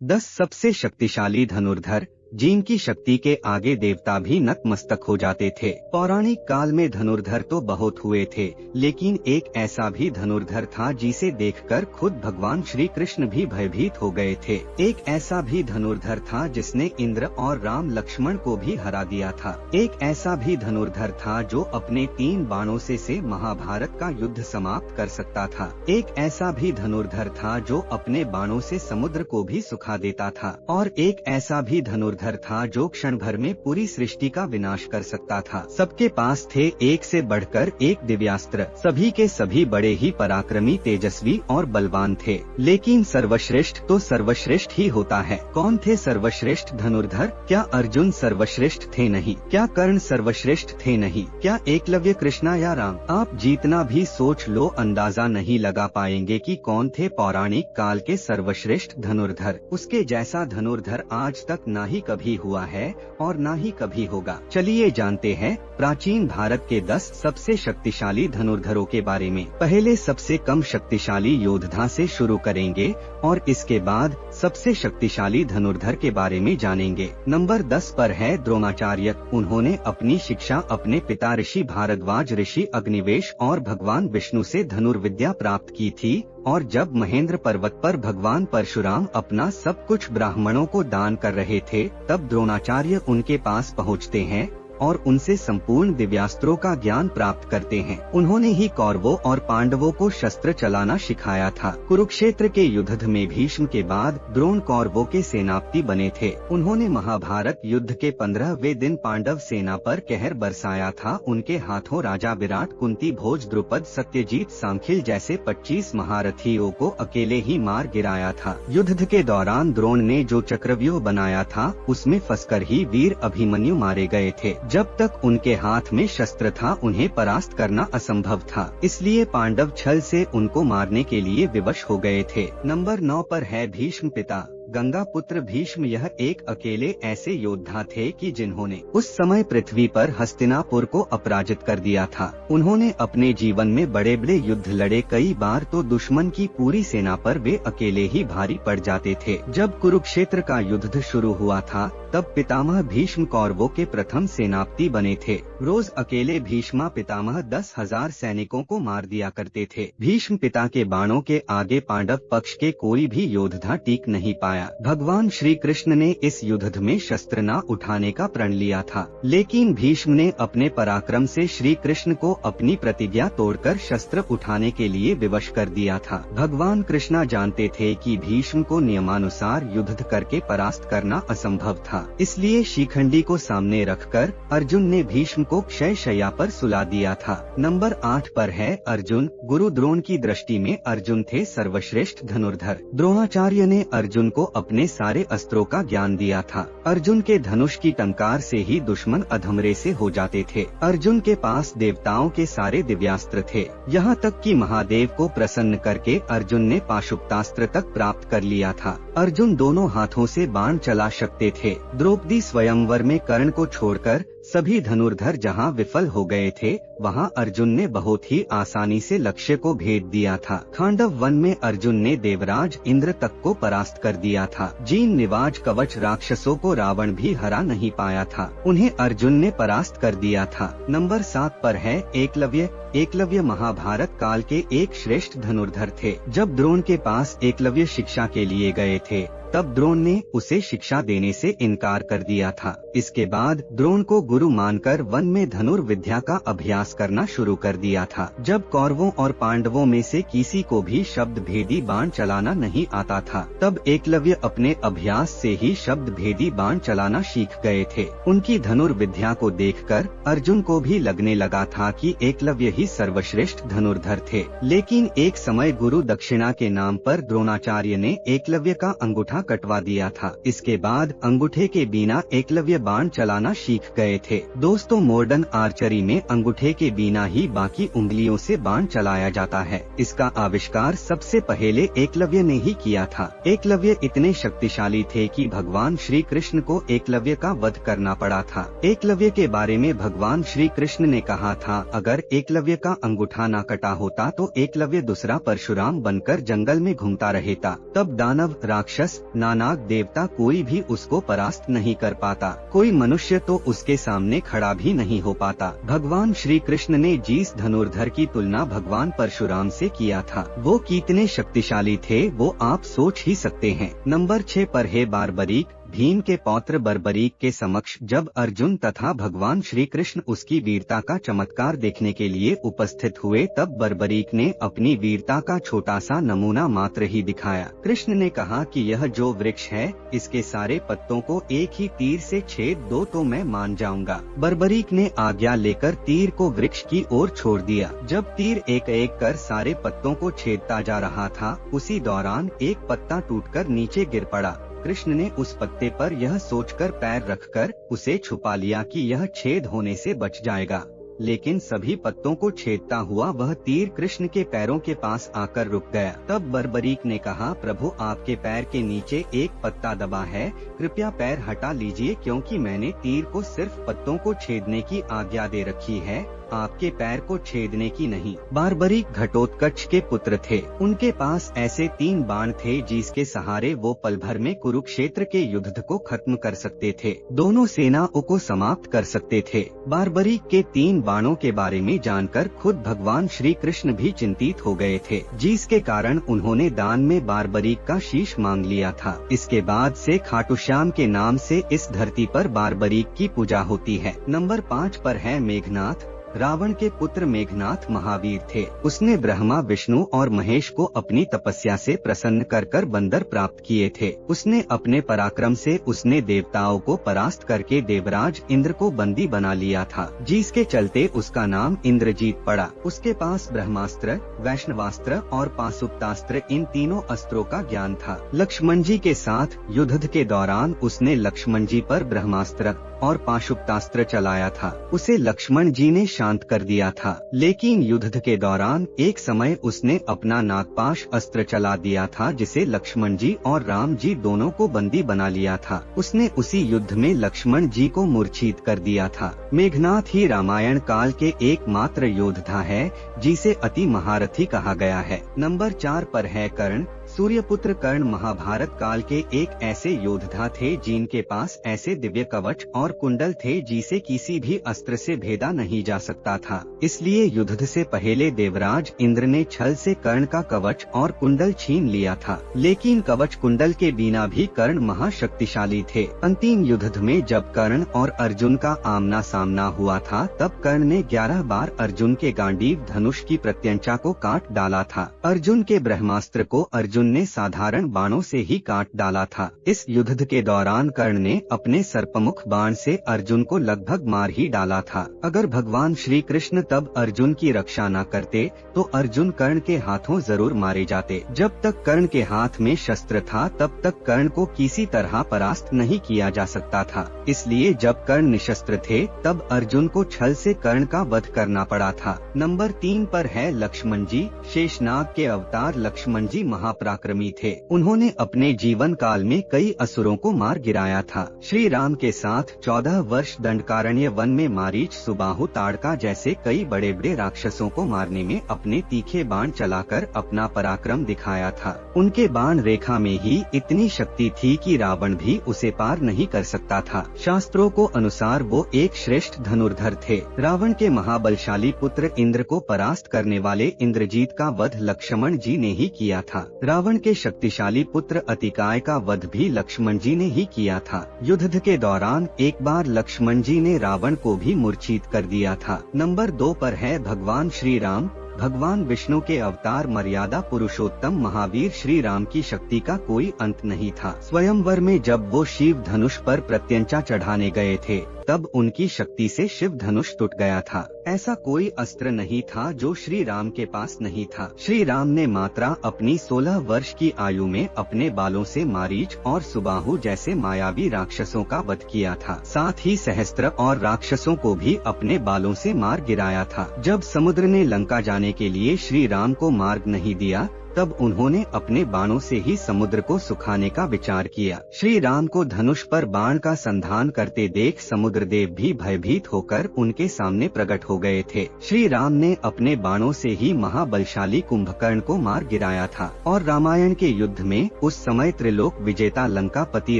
10 सबसे शक्तिशाली धनुर्धर, जिनकी शक्ति के आगे देवता भी नतमस्तक हो जाते थे। पौराणिक काल में धनुर्धर तो बहुत हुए थे, लेकिन एक ऐसा भी धनुर्धर था जिसे देखकर खुद भगवान श्री कृष्ण भी भयभीत हो गए थे। एक ऐसा भी धनुर्धर था जिसने इंद्र और राम लक्ष्मण को भी हरा दिया था। एक ऐसा भी धनुर्धर था जो अपने 3 बाणों से महाभारत का युद्ध समाप्त कर सकता था। एक ऐसा भी धनुर्धर था जो अपने बाणों से समुद्र को भी सुखा देता था। और एक ऐसा भी धनुर्धर था जो क्षण भर में पूरी सृष्टि का विनाश कर सकता था। सबके पास थे एक से बढ़कर एक दिव्यास्त्र। सभी के सभी बड़े ही पराक्रमी, तेजस्वी और बलवान थे, लेकिन सर्वश्रेष्ठ तो सर्वश्रेष्ठ ही होता है। कौन थे सर्वश्रेष्ठ धनुर्धर? क्या अर्जुन सर्वश्रेष्ठ थे? नहीं। क्या कर्ण सर्वश्रेष्ठ थे? नहीं। क्या एकलव्य, कृष्णा या राम? आप जितना भी सोच लो, अंदाजा नहीं लगा पाएंगे कि कौन थे पौराणिक काल के सर्वश्रेष्ठ धनुर्धर। उसके जैसा धनुर्धर आज तक ना ही कभी हुआ है और ना ही कभी होगा। चलिए जानते हैं प्राचीन भारत के 10 सबसे शक्तिशाली धनुर्धरों के बारे में। पहले सबसे कम शक्तिशाली योद्धा से शुरू करेंगे और इसके बाद सबसे शक्तिशाली धनुर्धर के बारे में जानेंगे। नंबर 10 पर है द्रोणाचार्य। उन्होंने अपनी शिक्षा अपने पिता ऋषि भारद्वाज, ऋषि अग्निवेश और भगवान विष्णु से धनुर्विद्या प्राप्त की थी। और जब महेंद्र पर्वत पर भगवान परशुराम अपना सब कुछ ब्राह्मणों को दान कर रहे थे, तब द्रोणाचार्य उनके पास पहुँचते हैं और उनसे संपूर्ण दिव्यास्त्रों का ज्ञान प्राप्त करते हैं। उन्होंने ही कौरवों और पांडवों को शस्त्र चलाना सिखाया था। कुरुक्षेत्र के युद्ध में भीष्म के बाद द्रोण कौरवों के सेनापति बने थे। उन्होंने महाभारत युद्ध के 15वें दिन पांडव सेना पर कहर बरसाया था। उनके हाथों राजा विराट, कुंती, भोज, द्रुपद, सत्यजीत, सांखिल जैसे 25 महारथियों को अकेले ही मार गिराया था। युद्ध के दौरान द्रोण ने जो चक्रव्यूह बनाया था, उसमें फंसकर ही वीर अभिमन्यु मारे गए थे। जब तक उनके हाथ में शस्त्र था, उन्हें परास्त करना असंभव था। इसलिए पांडव छल से उनको मारने के लिए विवश हो गए थे। नंबर 9 पर है भीष्म पिता, गंगा पुत्र भीष्म। यह एक अकेले ऐसे योद्धा थे कि जिन्होंने उस समय पृथ्वी पर हस्तिनापुर को अपराजित कर दिया था। उन्होंने अपने जीवन में बड़े बड़े युद्ध लड़े। कई बार तो दुश्मन की पूरी सेना पर वे अकेले ही भारी पड़ जाते थे। जब कुरुक्षेत्र का युद्ध शुरू हुआ था, तब पितामह भीष्म कौरवों के प्रथम सेनापति बने थे। रोज अकेले भीष्मा पितामह 10,000 सैनिकों को मार दिया करते थे। भीष्म पिता के बाणों के आगे पांडव पक्ष के कोई भी योद्धा टिक नहीं पाया। भगवान श्री कृष्ण ने इस युद्ध में शस्त्र न उठाने का प्रण लिया था, लेकिन भीष्म ने अपने पराक्रम से श्री कृष्ण को अपनी प्रतिज्ञा तोड़कर शस्त्र उठाने के लिए विवश कर दिया था। भगवान कृष्ण जानते थे कि भीष्म को नियमानुसार युद्ध करके परास्त करना असंभव था। इसलिए शिखंडी को सामने रखकर अर्जुन ने भीष्म को क्षय शैया पर सुला दिया था। नंबर 8 पर है अर्जुन। गुरु द्रोण की दृष्टि में अर्जुन थे सर्वश्रेष्ठ धनुर्धर। द्रोणाचार्य ने अर्जुन को अपने सारे अस्त्रों का ज्ञान दिया था। अर्जुन के धनुष की टंकार से ही दुश्मन अधमरे से हो जाते थे। अर्जुन के पास देवताओं के सारे दिव्यास्त्र थे। यहाँ तक कि महादेव को प्रसन्न करके अर्जुन ने पाशुपतास्त्र तक प्राप्त कर लिया था। अर्जुन दोनों हाथों से बाण चला सकते थे। द्रौपदी स्वयंवर में कर्ण को छोड़कर सभी धनुर्धर जहां विफल हो गए थे, वहां अर्जुन ने बहुत ही आसानी से लक्ष्य को भेद दिया था। खांडव वन में अर्जुन ने देवराज इंद्र तक को परास्त कर दिया था। जीन निवाज कवच राक्षसों को रावण भी हरा नहीं पाया था, उन्हें अर्जुन ने परास्त कर दिया था। नंबर 7 पर है एकलव्य। एकलव्य महाभारत काल के एक श्रेष्ठ धनुर्धर थे। जब द्रोण के पास एकलव्य शिक्षा के लिए गए थे, तब द्रोण ने उसे शिक्षा देने से इनकार कर दिया था। इसके बाद द्रोण को गुरु मानकर वन में धनुर्विद्या का अभ्यास करना शुरू कर दिया था। जब कौरवों और पांडवों में से किसी को भी शब्द भेदी बाण चलाना नहीं आता था, तब एकलव्य अपने अभ्यास से ही शब्द भेदी बाण चलाना सीख गए थे। उनकी धनुर्विद्या को देखकर अर्जुन को भी लगने लगा था कि एकलव्य ही सर्वश्रेष्ठ धनुर्धर थे। लेकिन एक समय गुरु दक्षिणा के नाम पर द्रोणाचार्य ने एकलव्य का अंगूठा कटवा दिया था। इसके बाद अंगूठे के बिना एकलव्य बाण चलाना सीख गए थे। दोस्तों, मॉडर्न आर्चरी में अंगूठे के बिना ही बाकी उंगलियों से बाण चलाया जाता है। इसका आविष्कार सबसे पहले एकलव्य ने ही किया था। एकलव्य इतने शक्तिशाली थे कि भगवान श्री कृष्ण को एकलव्य का वध करना पड़ा था। एकलव्य के बारे में भगवान श्री कृष्ण ने कहा था, अगर एकलव्य का अंगूठा न कटा होता तो एकलव्य दूसरा परशुराम बनकर जंगल में घूमता रहता। तब दानव, राक्षस, नानाग देवता कोई भी उसको परास्त नहीं कर पाता, कोई मनुष्य तो उसके सामने खड़ा भी नहीं हो पाता। भगवान श्री कृष्ण ने जिस धनुर्धर की तुलना भगवान परशुराम से किया था वो कितने शक्तिशाली थे वो आप सोच ही सकते हैं। नंबर 6 पर है बारबरीक। भीम के पौत्र बर्बरीक के समक्ष जब अर्जुन तथा भगवान श्री कृष्ण उसकी वीरता का चमत्कार देखने के लिए उपस्थित हुए तब बर्बरीक ने अपनी वीरता का छोटा सा नमूना मात्र ही दिखाया। कृष्ण ने कहा कि यह जो वृक्ष है इसके सारे पत्तों को एक ही तीर से छेद दो तो मैं मान जाऊंगा। बर्बरीक ने आज्ञा लेकर तीर को वृक्ष की ओर छोड़ दिया। जब तीर एक एक कर सारे पत्तों को छेदता जा रहा था उसी दौरान एक पत्ता टूटकर नीचे गिर पड़ा। कृष्ण ने उस पत्ते पर यह सोचकर पैर रखकर उसे छुपा लिया कि यह छेद होने से बच जाएगा, लेकिन सभी पत्तों को छेदता हुआ वह तीर कृष्ण के पैरों के पास आकर रुक गया। तब बर्बरीक ने कहा, प्रभु आपके पैर के नीचे एक पत्ता दबा है, कृपया पैर हटा लीजिए क्योंकि मैंने तीर को सिर्फ पत्तों को छेदने की आज्ञा दे रखी है, आपके पैर को छेदने की नहीं। बारबरीक घटोत्कच के पुत्र थे। उनके पास ऐसे 3 बाण थे जिसके सहारे वो पल भर में कुरुक्षेत्र के युद्ध को खत्म कर सकते थे, दोनों सेनाओं को समाप्त कर सकते थे। बारबरीक के 3 बाणों के बारे में जानकर खुद भगवान श्री कृष्ण भी चिंतित हो गए थे, जिसके कारण उन्होंने दान में बारबरीक का शीश मांग लिया था। इसके बाद से खाटू श्याम के नाम से इस धरती पर बारबरीक की पूजा होती है। नंबर 5 पर है मेघनाथ। रावण के पुत्र मेघनाथ महावीर थे। उसने ब्रह्मा, विष्णु और महेश को अपनी तपस्या से प्रसन्न कर बंदर प्राप्त किए थे। उसने अपने पराक्रम से उसने देवताओं को परास्त करके देवराज इंद्र को बंदी बना लिया था, जिसके चलते उसका नाम इंद्रजीत पड़ा। उसके पास ब्रह्मास्त्र, वैष्णवास्त्र और पाशुपतास्त्र इन तीनों अस्त्रों का ज्ञान था। लक्ष्मण जी के साथ युद्ध के दौरान उसने लक्ष्मण जी पर ब्रह्मास्त्र और पाशुपतास्त्र चलाया था। उसे लक्ष्मण जी ने शांत कर दिया था, लेकिन युद्ध के दौरान एक समय उसने अपना नागपाश अस्त्र चला दिया था जिसे लक्ष्मण जी और राम जी दोनों को बंदी बना लिया था। उसने उसी युद्ध में लक्ष्मण जी को मूर्छित कर दिया था। मेघनाथ ही रामायण काल के एकमात्र योद्धा है जिसे अति महारथी कहा गया है। नंबर 4 पर है कर्ण। सूर्यपुत्र कर्ण महाभारत काल के एक ऐसे योद्धा थे जिनके पास ऐसे दिव्य कवच और कुंडल थे जिसे किसी भी अस्त्र से भेदा नहीं जा सकता था। इसलिए युद्ध से पहले देवराज इंद्र ने छल से कर्ण का कवच और कुंडल छीन लिया था, लेकिन कवच कुंडल के बिना भी कर्ण महाशक्तिशाली थे। अंतिम युद्ध में जब कर्ण और अर्जुन का आमना सामना हुआ था तब कर्ण ने 11 बार अर्जुन के गांडीव धनुष की प्रत्यंचा को काट डाला था। अर्जुन के ब्रह्मास्त्र को अर्जुन ने साधारण बाणों से ही काट डाला था। इस युद्ध के दौरान कर्ण ने अपने सर्पमुख बाण से अर्जुन को लगभग मार ही डाला था। अगर भगवान श्री कृष्ण तब अर्जुन की रक्षा न करते तो अर्जुन कर्ण के हाथों जरूर मारे जाते। जब तक कर्ण के हाथ में शस्त्र था तब तक कर्ण को किसी तरह परास्त नहीं किया जा सकता था। इसलिए जब कर्ण निशस्त्र थे तब अर्जुन को छल से कर्ण का वध करना पड़ा था। नंबर 3 पर है लक्ष्मण जी। शेषनाग के अवतार लक्ष्मण जी महापराक्रमी थे। उन्होंने अपने जीवन काल में कई असुरों को मार गिराया था। श्री राम के साथ 14 वर्ष दंडकारण्य वन में मारीच, सुबाहु, ताड़का जैसे कई बड़े बड़े राक्षसों को मारने में अपने तीखे बाण चलाकर अपना पराक्रम दिखाया था। उनके बाण रेखा में ही इतनी शक्ति थी कि रावण भी उसे पार नहीं कर सकता था। शास्त्रों को अनुसार वो एक श्रेष्ठ धनुर्धर थे। रावण के महाबलशाली पुत्र इंद्र को परास्त करने वाले इंद्रजीत का वध लक्ष्मण जी ने ही किया था। रावण के शक्तिशाली पुत्र अतिकाय का वध भी लक्ष्मण जी ने ही किया था। युद्ध के दौरान एक बार लक्ष्मण जी ने रावण को भी मूर्छित कर दिया था। नंबर 2 पर है भगवान श्री राम। भगवान विष्णु के अवतार मर्यादा पुरुषोत्तम महावीर श्री राम की शक्ति का कोई अंत नहीं था। स्वयंवर में जब वो शिव धनुष पर प्रत्यंचा चढ़ाने गए थे तब उनकी शक्ति से शिव धनुष टूट गया था। ऐसा कोई अस्त्र नहीं था जो श्री राम के पास नहीं था। श्री राम ने मात्रा अपनी 16 वर्ष की आयु में अपने बालों से मारीच और सुबाहु जैसे मायावी राक्षसों का वध किया था। साथ ही सहस्त्र और राक्षसों को भी अपने बालों से मार गिराया था। जब समुद्र ने लंका जाने के लिए श्री राम को मार्ग नहीं दिया तब उन्होंने अपने बाणों से ही समुद्र को सुखाने का विचार किया। श्री राम को धनुष पर बाण का संधान करते देख समुद्र देव भी भयभीत होकर उनके सामने प्रकट हो गए थे। श्री राम ने अपने बाणों से ही महाबलशाली कुंभकर्ण को मार गिराया था और रामायण के युद्ध में उस समय त्रिलोक विजेता लंकापति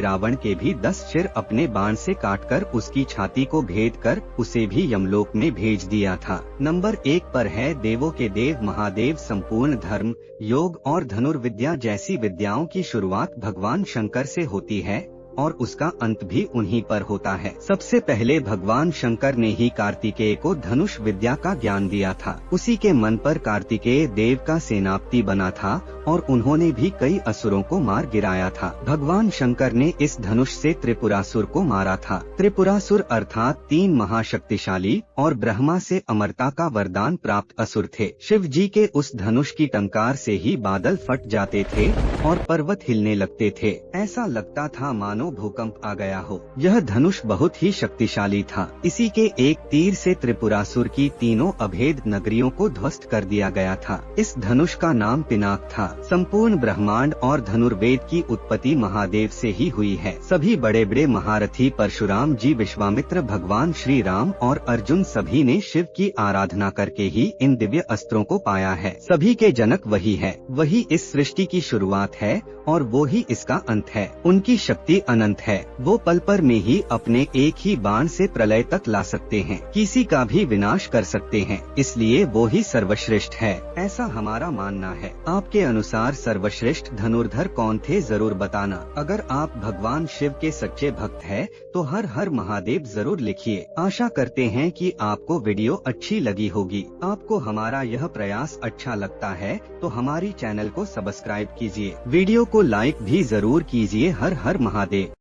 रावण के भी 10 सिर अपने बाण से काटकर उसकी छाती को भेद कर उसे भी यमलोक में भेज दिया था। नंबर 1 पर है देवों के देव महादेव। संपूर्ण धर्म, योग और धनुर्विद्या जैसी विद्याओं की शुरुआत भगवान शंकर से होती है और उसका अंत भी उन्हीं पर होता है। सबसे पहले भगवान शंकर ने ही कार्तिकेय को धनुष विद्या का ज्ञान दिया था। उसी के मन पर कार्तिकेय देव का सेनापति बना था और उन्होंने भी कई असुरों को मार गिराया था। भगवान शंकर ने इस धनुष से त्रिपुरासुर को मारा था। त्रिपुरासुर अर्थात 3 महाशक्तिशाली और ब्रह्मा से अमरता का वरदान प्राप्त असुर थे। शिव जी के उस धनुष की टंकार से ही बादल फट जाते थे और पर्वत हिलने लगते थे। ऐसा लगता था मानो भूकंप आ गया हो। यह धनुष बहुत ही शक्तिशाली था। इसी के एक तीर से त्रिपुरासुर की तीनों अभेद नगरियों को ध्वस्त कर दिया गया था। इस धनुष का नाम पिनाक था। संपूर्ण ब्रह्मांड और धनुर्वेद की उत्पत्ति महादेव से ही हुई है। सभी बड़े बड़े महारथी परशुराम जी, विश्वामित्र, भगवान श्री राम और अर्जुन सभी ने शिव की आराधना करके ही इन दिव्य अस्त्रों को पाया है। सभी के जनक वही है, वही इस सृष्टि की शुरुआत है और वो ही इसका अंत है। उनकी शक्ति अनंत है। वो पल पर में ही अपने एक ही बाण से प्रलय तक ला सकते हैं, किसी का भी विनाश कर सकते हैं। इसलिए वो ही सर्वश्रेष्ठ है, ऐसा हमारा मानना है। आपके अनुसार सर्वश्रेष्ठ धनुर्धर कौन थे, जरूर बताना। अगर आप भगवान शिव के सच्चे भक्त हैं, तो हर हर महादेव जरूर लिखिए। आशा करते हैं कि आपको वीडियो अच्छी लगी होगी। आपको हमारा यह प्रयास अच्छा लगता है तो हमारी चैनल को सब्सक्राइब कीजिए, वीडियो को लाइक भी जरूर कीजिए। हर हर महादेव।